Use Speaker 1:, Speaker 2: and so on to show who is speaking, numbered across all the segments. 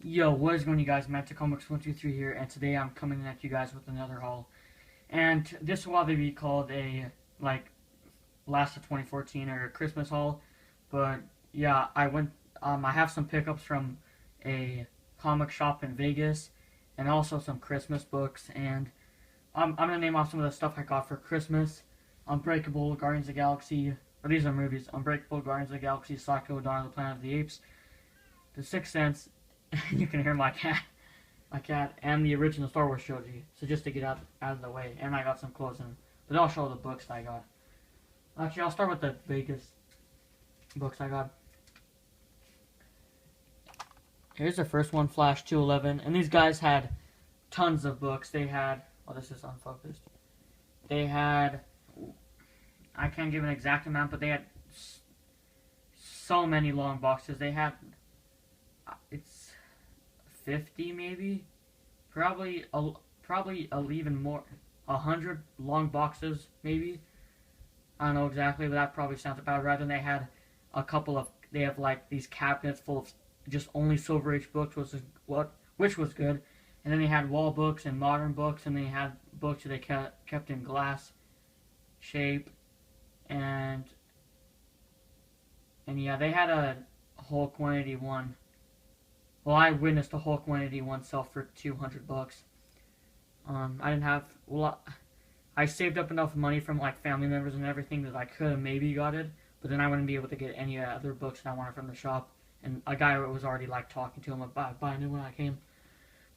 Speaker 1: Yo, what is going on, you guys? Magic Comics 123 here, and today I'm coming at you guys with another haul. And this will either be called a, like, last of 2014 or a Christmas haul. But, yeah, I have some pickups from a comic shop in Vegas, and also some Christmas books. And I'm going to name off some of the stuff I got for Christmas. Unbreakable, Guardians of the Galaxy, or these are movies. Unbreakable, Guardians of the Galaxy, Psycho, Dawn of the Planet of the Apes, The Sixth Sense. You can hear my cat, and the original Star Wars trilogy. So just to get out of the way, and I got some clothes in. But I'll show the books I got. Actually, I'll start with the Vegas books I got. Here's the first one, Flash 211, and these guys had tons of books. They had, oh, this is unfocused. They had, I can't give an exact amount, but they had so many long boxes. They had, it's 50 maybe, probably even more, 100 long boxes maybe. I don't know exactly, but that probably sounds about right. And they had they have like these cabinets full of just only Silver Age books, which was good. And then they had wall books and modern books, and they had books that they kept in glass shape, and yeah, they had a Hulk 181. Well, I witnessed a Hulk 181 sell for $200. I didn't have, well, I saved up enough money from like family members and everything that I could have maybe got it, but then I wouldn't be able to get any other books that I wanted from the shop. And a guy was already like talking to him about buying it when I came.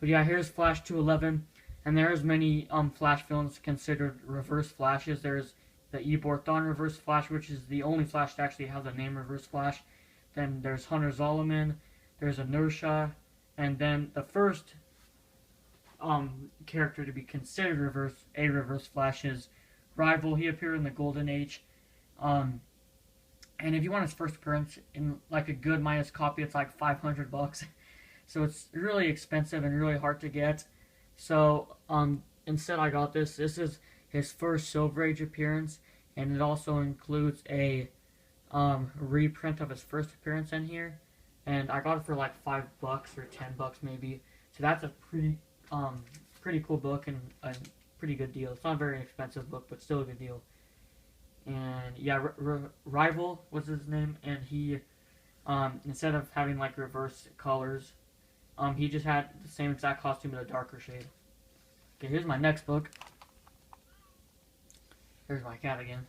Speaker 1: But yeah, here's Flash 211, and there's many Flash villains considered reverse Flashes. There's the Eobor Thawne reverse Flash, which is the only Flash to actually have the name reverse Flash. Then there's Hunter Zolomon. There's Inertia, and then the first character to be considered reverse Flash is Rival. He appeared in the Golden Age, and if you want his first appearance in like a good minus copy, it's like $500. So it's really expensive and really hard to get. So instead, I got this. This is his first Silver Age appearance, and it also includes a reprint of his first appearance in here. And I got it for like $5 or $10 maybe. So that's a pretty cool book and a pretty good deal. It's not a very expensive book, but still a good deal. And yeah, Rival was his name, and he instead of having like reverse colors, he just had the same exact costume in a darker shade. Okay, here's my next book. There's my cat again.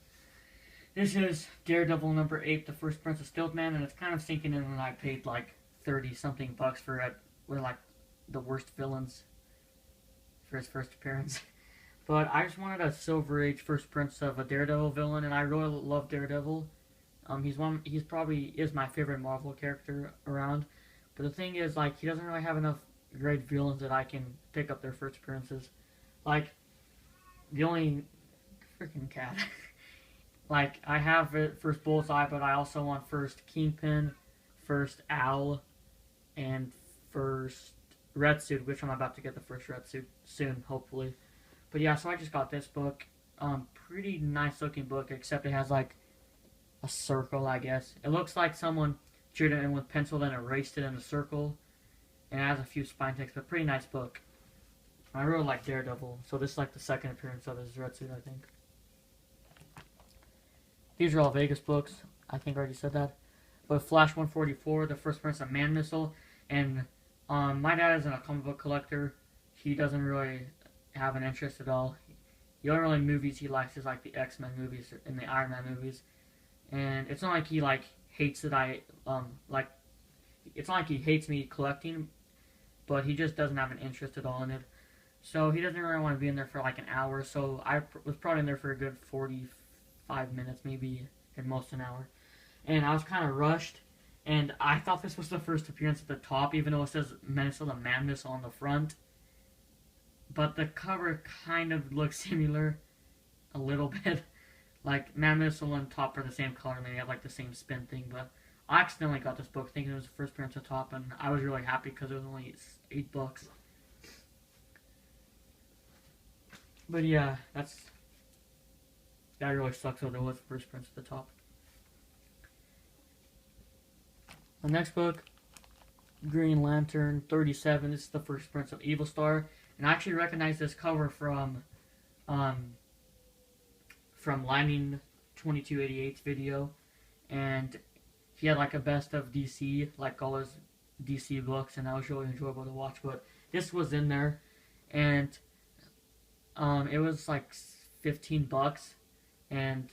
Speaker 1: This is Daredevil number 8, The First Prince of Stealth Man, and it's kind of sinking in when I paid like 30-something bucks for it. We're like the worst villains for his first appearance. But I just wanted a Silver Age First Prince of a Daredevil villain, and I really love Daredevil. He's probably is my favorite Marvel character around. But the thing is, like, he doesn't really have enough great villains that I can pick up their first appearances. Like, the only freaking cat. Like, I have it first Bullseye, but I also want first Kingpin, first Owl, and first Red Suit, which I'm about to get the first Red Suit soon, hopefully. But yeah, so I just got this book. Pretty nice looking book, except it has like a circle, I guess. It looks like someone drew it in with pencil, then erased it in a circle. And it has a few spine ticks, but pretty nice book. I really like Daredevil, so this is like the second appearance of his Red Suit, I think. These are all Vegas books. I think I already said that. But Flash 144, The First Prince of Man Missile. And my dad isn't a comic book collector. He doesn't really have an interest at all. The only really movies he likes is like the X-Men movies and the Iron Man movies. And it's not like he like hates that I like. It's not like he hates me collecting, but he just doesn't have an interest at all in it. So he doesn't really want to be in there for like an hour. So I was probably in there for a good 45 minutes, maybe at most an hour. And I was kind of rushed, and I thought this was the first appearance at the top, even though it says Menace of the Mammoth on the front. But the cover kind of looks similar a little bit. Like, Mammoth and top are the same color, and they have like the same spin thing. But I accidentally got this book thinking it was the first appearance at the top, and I was really happy because it was only $8. But yeah, that really sucks though, there was First Prince at the top. The next book
Speaker 2: Green Lantern 37. This is the first Prince of Evil Star, and I actually recognize this cover um, from Lightning 2288's video, and he had like a best of DC, like all his DC books, and that was really enjoyable to watch. But this was in there, and it was like $15, and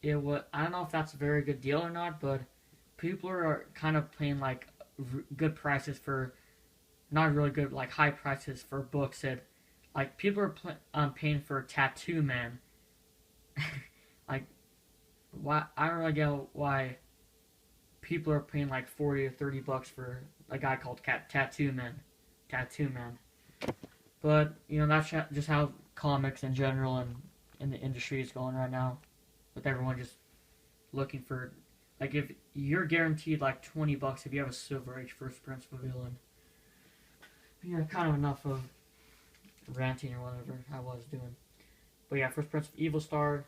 Speaker 2: it was, I don't know if that's a very good deal or not, but people are kind of paying like good prices for, not really good, like high prices for books that, like people are paying for Tattoo Man. Like, why, I don't really get why people are paying like 40 or $30 for a guy called Tattoo Man. Tattoo Man. But, you know, that's just how comics in general and in the industry is going right now. With everyone just looking for, like, if you're guaranteed like $20 if you have a Silver Age First Prince of a Villain. But yeah, kind of enough of ranting or whatever I was doing. But yeah, First Prince of Evil Star,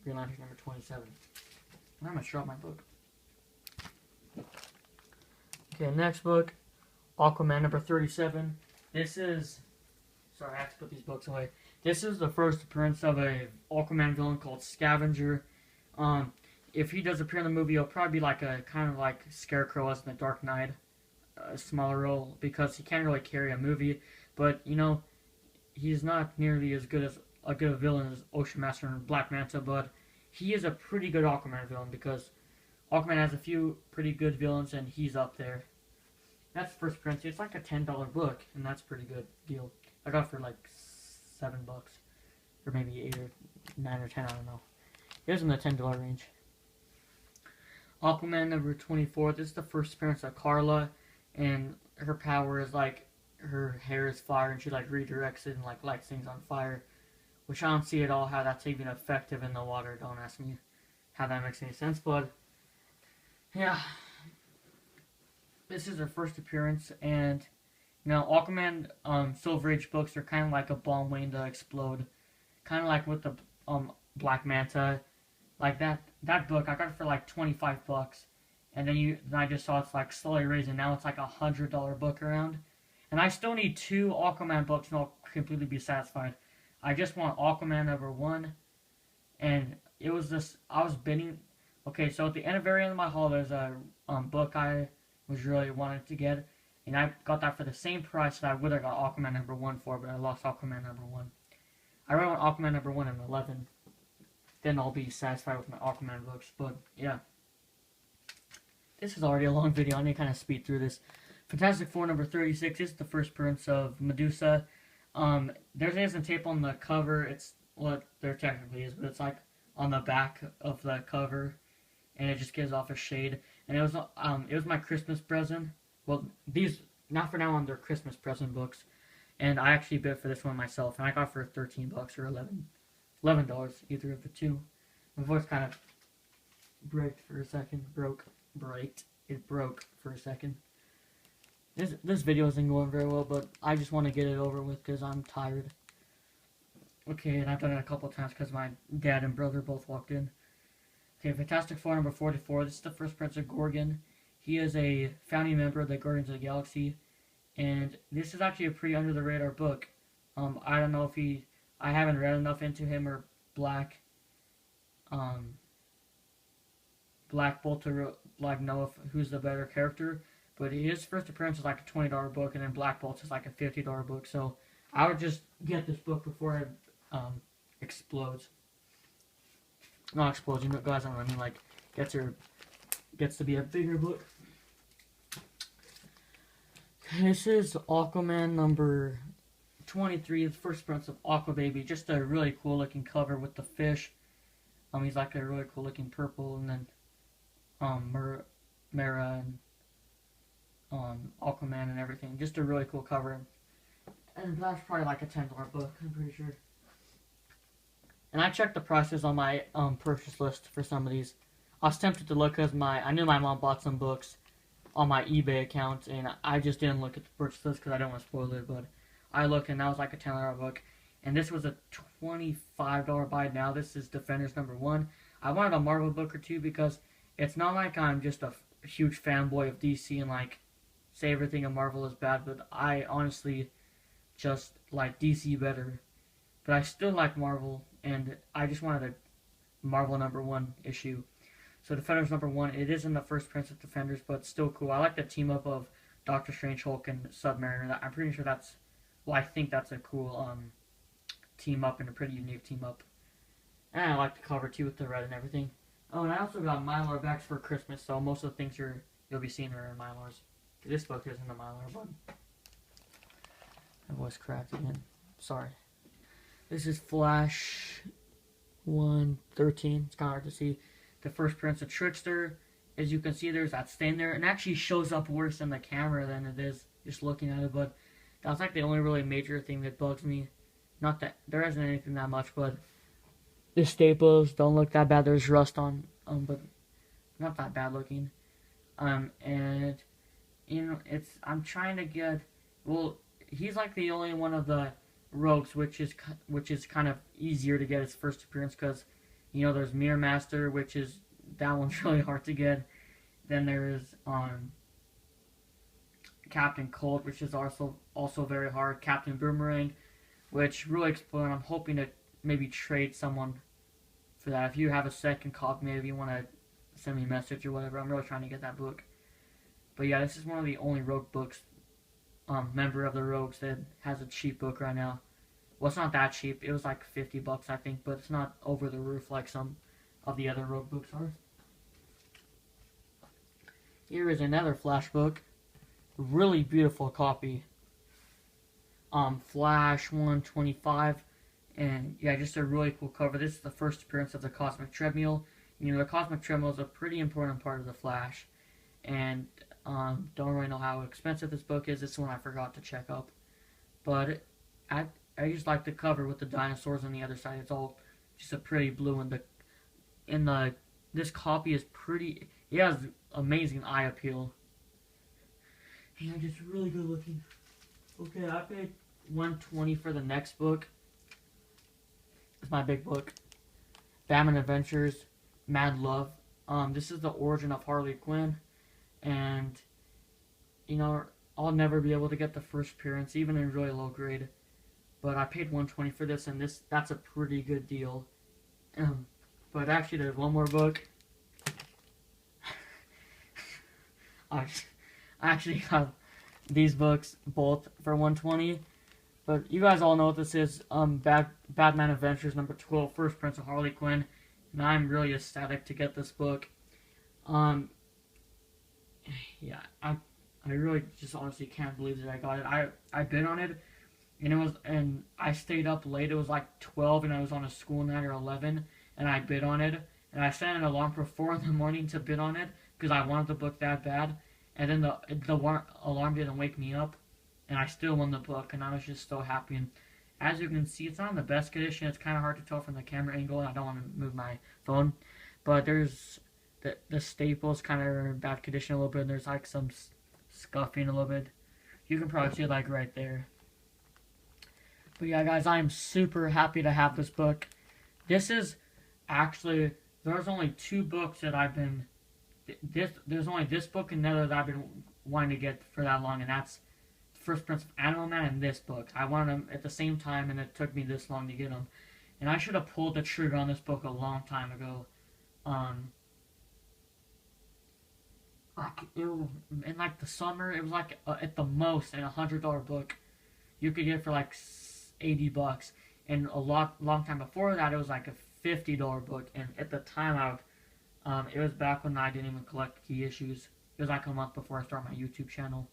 Speaker 2: Green Lantern number 27. I'm gonna drop my book. Okay, next book, Aquaman number 37. This is, sorry, I have to put these books away. This is the first appearance of a Aquaman villain called Scavenger. If he does appear in the movie, he'll probably be like a kind of like Scarecrow as in the Dark Knight, a smaller role, because he can't really carry a movie. But you know, he's not nearly as good as a good villain as Ocean Master and Black Manta, but he is a pretty good Aquaman villain because Aquaman has a few pretty good villains, and he's up there. That's the first appearance. It's like a $10 book, and that's a pretty good deal. I got it for like $7, or maybe 8 or 9 or 10. I don't know. It was in the $10 range. Aquaman number 24. This is the first appearance of Carla, and her power is like her hair is fire, and she like redirects it and like lights things on fire, which I don't see at all how that's even effective in the water. Don't ask me how that makes any sense, but yeah, this is her first appearance, and you know, Aquaman Silver Age books are kind of like a bomb waiting to explode, kind of like with the Black Manta. Like that book, I got it for like $25, and then I just saw it's like slowly raising. Now it's like $100 book around, and I still need 2 Aquaman books, and I'll completely be satisfied. I just want Aquaman number 1, and it was this. I was bidding. Okay, so at the very end of my haul, there's a book I was really wanting to get, and I got that for the same price that I would have got Aquaman number 1 for, but I lost Aquaman number 1. I really want Aquaman number 1 and 11. Then I'll be satisfied with my Aquaman books. But yeah, this is already a long video. I need to kind of speed through this. Fantastic Four number 36 is the first appearance of Medusa. There isn't tape on the cover. It's what there technically is, but it's like on the back of the cover, and it just gives off a shade. And it was my Christmas present. Well, these not for now on, they're Christmas present books, and I actually bid for this one myself, and I got it for $13 or $11, either of the two. My voice kind of braked for a second. It broke for a second. This video isn't going very well, but I just want to get it over with because I'm tired. Okay, and I've done it a couple times because my dad and brother both walked in. Okay, Fantastic Four number 44. This is the first Prince of Gorgon. He is a founding member of the Guardians of the Galaxy, and this is actually a pretty under the radar book. I don't know if I haven't read enough into him or Black Bolt to like know who's the better character. But his first appearance is like a $20 book, and then Black Bolt is like a $50 book. So I would just get this book before it explodes. Not explodes, you guys know what I mean. Like gets to be a bigger book. This is Aquaman number 23, the first appearance of Aquababy. Just a really cool looking cover with the fish. He's like a really cool looking purple, and then Mera and Aquaman and everything. Just a really cool cover. And that's probably like a $10 book, I'm pretty sure. And I checked the prices on my purchase list for some of these. I was tempted to look because I knew my mom bought some books on my eBay account, and I just didn't look at the purchase list because I don't want to spoil it, but I looked, and that was like a $10 book. And this was a $25 buy now. This is Defenders number 1. I wanted a Marvel book or two because it's not like I'm just a huge fanboy of DC and like say everything in Marvel is bad, but I honestly just like DC better. But I still like Marvel, and I just wanted a Marvel #1 issue. So Defenders #1, it isn't the first Prince of Defenders, but it's still cool. I like the team up of Doctor Strange, Hulk, and Submariner. I'm pretty sure that's, well, I think that's a cool team up and a pretty unique team up. And I like the cover too with the red and everything. Oh, and I also got Mylar backs for Christmas, so most of the things you'll be seeing are in Mylars. This book isn't a Mylar, but my voice cracked again. Sorry. This is Flash 113. It's kind of hard to see. The first appearance of Trickster. As you can see, there's that stain there. And actually shows up worse in the camera than it is just looking at it. But that's like the only really major thing that bugs me. Not that there isn't anything that much, but the staples don't look that bad. There's rust on, but not that bad looking. And I'm trying to get. Well, he's like the only one of the rogues, which is kind of easier to get his first appearance because. There's Mirror Master, which is, that one's really hard to get. Then there's Captain Cold, which is also very hard. Captain Boomerang, which really exploded. I'm hoping to maybe trade someone for that. If you have a second copy, maybe you want to send me a message or whatever. I'm really trying to get that book. But yeah, this is one of the only Rogue books, member of the Rogues, that has a cheap book right now. Well, it's not that cheap. It was like $50, I think, but it's not over the roof like some of the other Rogue books are. Here is another Flash book. Really beautiful copy. Flash 125. And yeah, just a really cool cover. This is the first appearance of the Cosmic Treadmill. The Cosmic Treadmill is a pretty important part of the Flash. And don't really know how expensive this book is. This is one I forgot to check up. But I just like the cover with the dinosaurs on the other side. It's all just a pretty blue, and this copy is pretty. It has amazing eye appeal. And just really good looking. Okay, I paid $120 for the next book. It's my big book, Batman Adventures, Mad Love. This is the origin of Harley Quinn, and I'll never be able to get the first appearance, even in really low grade. But I paid $120 for this, and that's a pretty good deal. But actually, there's one more book. I actually have these books both for $120. But you guys all know what this is. Batman Adventures #12, First Prince of Harley Quinn. And I'm really ecstatic to get this book. Yeah, I really just honestly can't believe that I got it. I bid on it. And I stayed up late. It was like 12, and I was on a school night, or 11, and I bid on it. And I set an alarm for 4 in the morning to bid on it because I wanted the book that bad. And then the alarm didn't wake me up, and I still won the book, and I was just so happy. And as you can see, it's not in the best condition. It's kind of hard to tell from the camera angle, and I don't want to move my phone. But there's the staples kind of are in bad condition a little bit, and there's like some scuffing a little bit. You can probably see it like right there. But yeah, guys, I am super happy to have this book. This is actually, there's only 2 books that I've been, there's only this book and another that I've been wanting to get for that long, and that's First Prince of Animal Man and this book. I wanted them at the same time, and it took me this long to get them. And I should have pulled the trigger on this book a long time ago. In like the summer, it was like at the most a $100 book. You could get it for like $80, and long time before that, it was like a $50 book. And at the time, it was back when I didn't even collect key issues. It was like a month before I started my YouTube channel,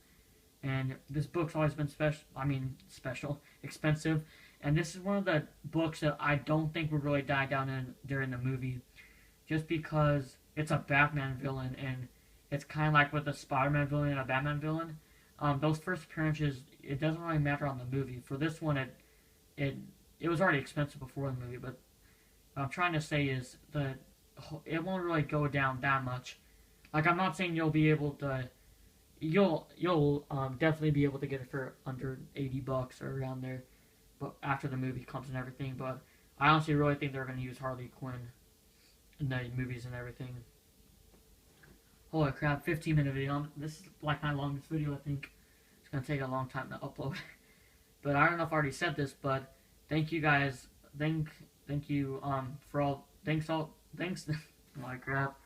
Speaker 2: and this book's always been expensive. And this is one of the books that I don't think would really die down during the movie, just because it's a Batman villain, and it's kind of like with a Spider-Man villain and a Batman villain. Those first appearances, it doesn't really matter on the movie. For this one, it was already expensive before the movie, but what I'm trying to say is that it won't really go down that much. Like, I'm not saying you'll be able to, you'll definitely be able to get it for under $80 or around there, but after the movie comes and everything. But I honestly really think they're going to use Harley Quinn in the movies and everything.
Speaker 1: Holy crap, 15-minute video. This is like my longest video, I think. It's going to take a long time to upload. But I don't know if I already said this, but thank you guys. Thank you for all. Thanks. Oh my crap.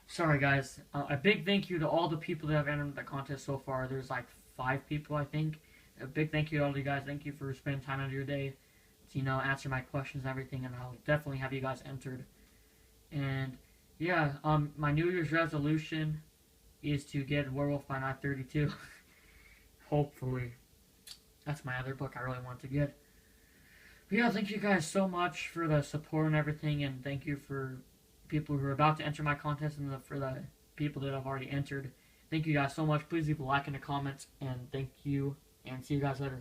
Speaker 1: Sorry guys. A big thank you to all the people that have entered the contest so far. There's like 5 people, I think. A big thank you to all you guys. Thank you for spending time out of your day to, answer my questions and everything, and I'll definitely have you guys entered. And yeah, my New Year's resolution is to get Werewolf by Night 32. Hopefully. That's my other book I really want to get. But yeah, thank you guys so much for the support and everything, and thank you for people who are about to enter my contest and for the people that have already entered. Thank you guys so much. Please leave a like in the comments, and thank you, and see you guys later.